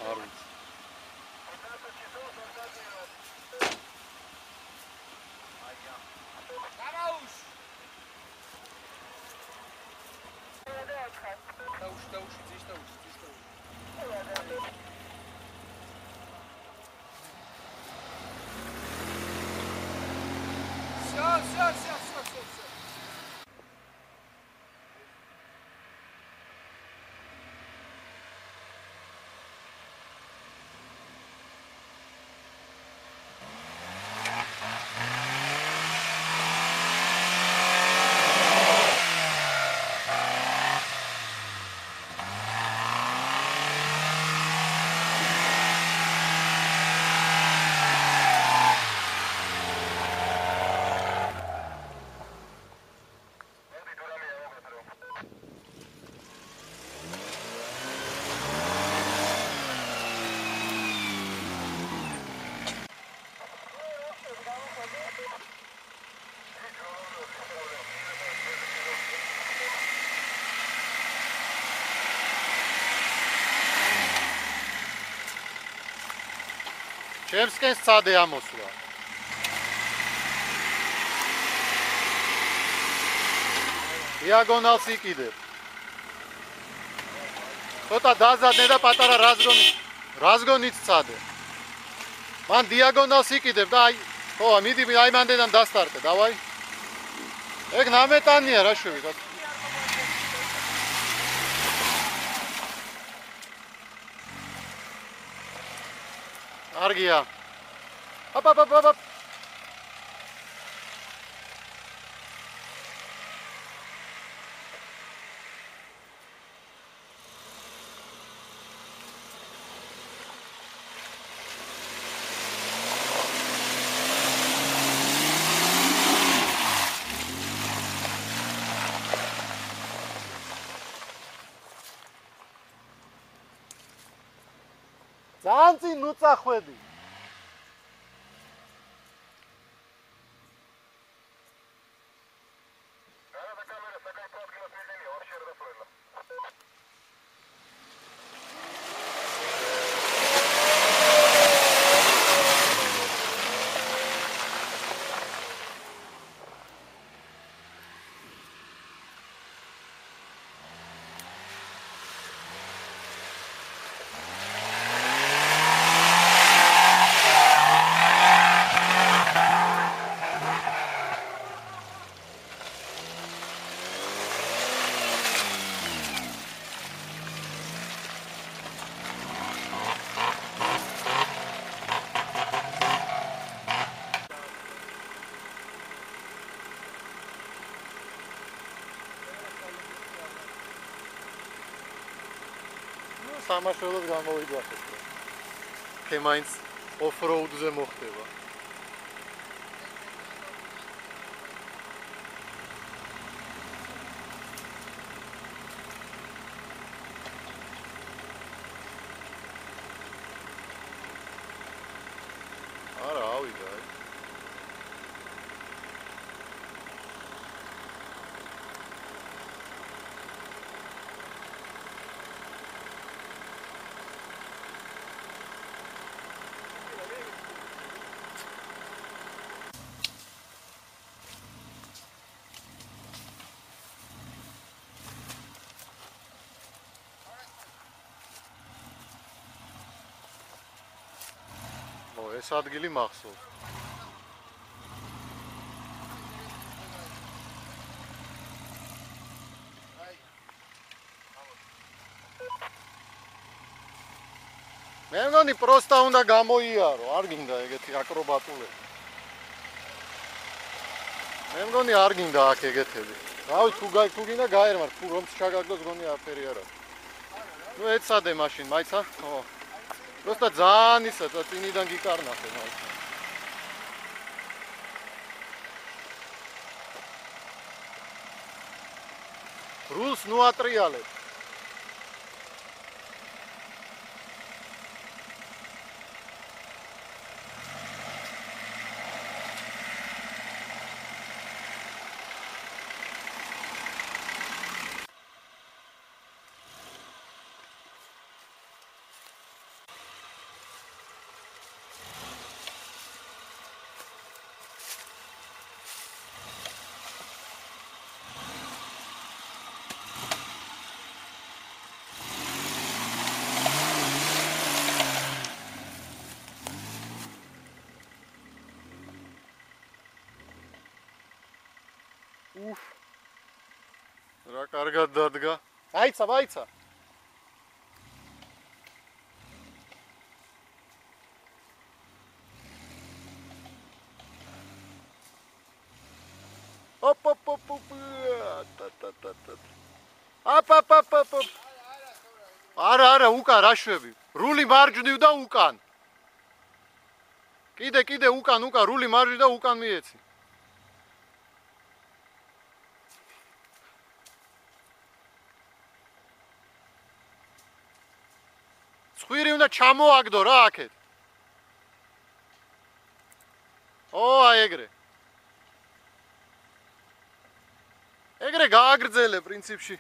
არ ვიცი. ჩემსკენ სცადე ამოსვლა. დიაგონალს იყიდებ. ცოტა დაზადნე და პატარა რაზგონით სცადე. მან დიაგონალს იყიდებ და აი, ხო, მიდი აი მანდენან დასტარტე, დავაი. ეგ ნამეტანია რა შევიღოთ. Argia. Up. Zanzi nutsakhwedi. სამაშველოდ გამოვიდა ახლა. Kemains off-road-ზე მოხდება. არა, ავიდა. ეს ადგილი მახსოვს. მე მგონი პროსტა უნდა გამოიარო, არ გინდა ეგეთი აკრობატულები. მე მგონი არ გინდა აქ ეგეთები. რავი, თუ გინდა გაერმარ, თუ რომ ჩაგაგდოს გონი აფერი არა. ნუ ეცადე მაშინ, მაიცა? ხო. Просто ძალიან ისა წინიდან გიკარნახე მაინც. რულს ნუ ატრიალებ. უფ. რა კარგად დადგა. აიცა, აიცა. Op. Ap. არა, უკან რა შვები. რული მარჯვნივ და უკან. კიდე უკან, რული მარჯვნივ და უკან მიეცი. ცხვირი უნდა ჩამოაგდო რა აქეთ. აი ეგრე. ეგრე გააგრძელე პრინციპში.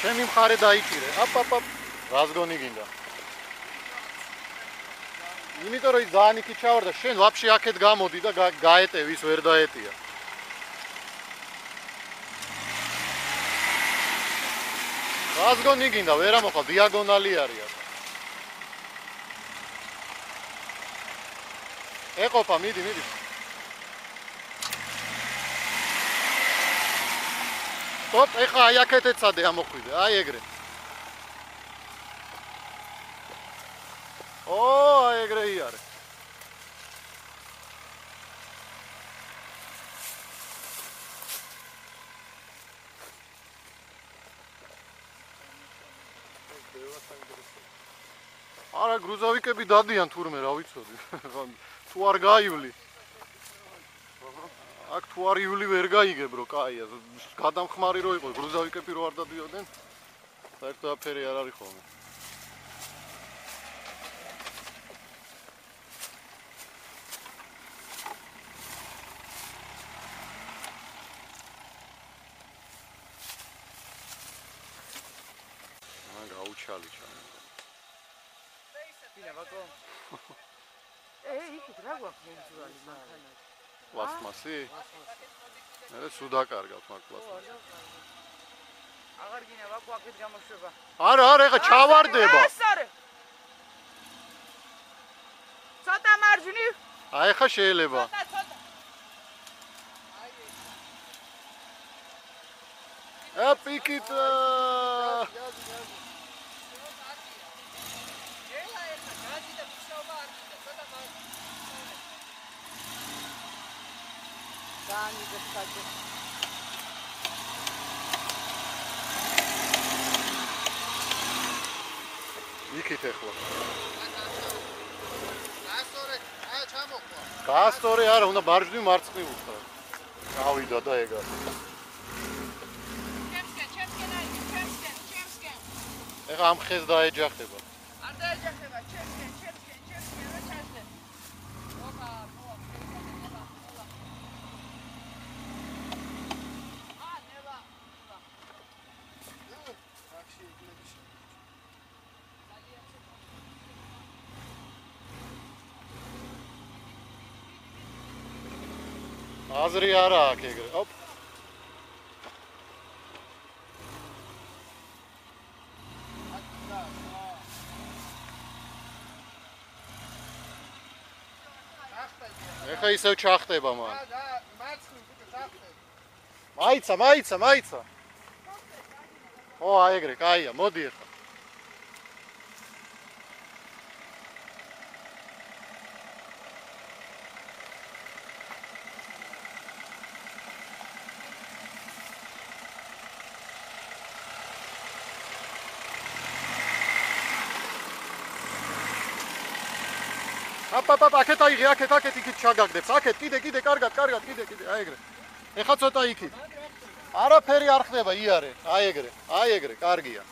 ჩემი მხარე დაიჭირე. აპ. რას გონი გინდა? იმიტომ რომ ძალიან იქით ჩავარ და შენ ვაფშე აქეთ გამოდი და გაეტევი, ის ვერ დაეტია. რას გონი გინდა? ვერა მოხალ, დიაგონალი არის აქ. ეყოფა, მიდი. Stop, ეხა აი აქეთ ეცადე ამოხვიდე, აი ეგრე. აი ეგრე იარე. არა, გრუზავიკები დადიან თურმე, რა ვიცოდი. თუ არ გაივლი. აქ თუ არ ივლი ვერ გაიგებ რო კაია გადამხმარი რო იყო გრუზავიკები რო არ დადიოდნენ საერთოდ აფერი არ არის ხოლმე გაუჩალი ჩამო ბინა ბაკო იქით რა გვაქვს მენძურალი მანქანა პლასმასი? მე სუდა კარგავთ მაგ პლასმასს. აღარ გინა ვაკო აქეთ გამოშვება. არა, ეხა ჩავარდება. ცოტა მარჯვნივ. ეხა შეიძლება. პიკით. იქით ეხლა. გასწორე არა, უნდა მარჯვნივ მარცხნივ უთხრა. გავიდა და ეგა. ჩემსკენ. ეხლა ამ ხეს დაეჯახება. არ დაეჯახება, ჩემსკენ, რა ჩასდე. აზრი არა აქ ეგრე. ოპ. ეხა ისევ ჩახტება მან. მაიცა. აი ეგრე, კაია, მოდი ეხა. აპ, აქეთ აიღე, აქეთ იქით ჩაგაგდებს. აქეთ, კიდე, კარგად, კიდე, აი ეგრე. ეხა ცოტა იქით. არაფერი არ ხდება, იარე. აი ეგრე, კარგია.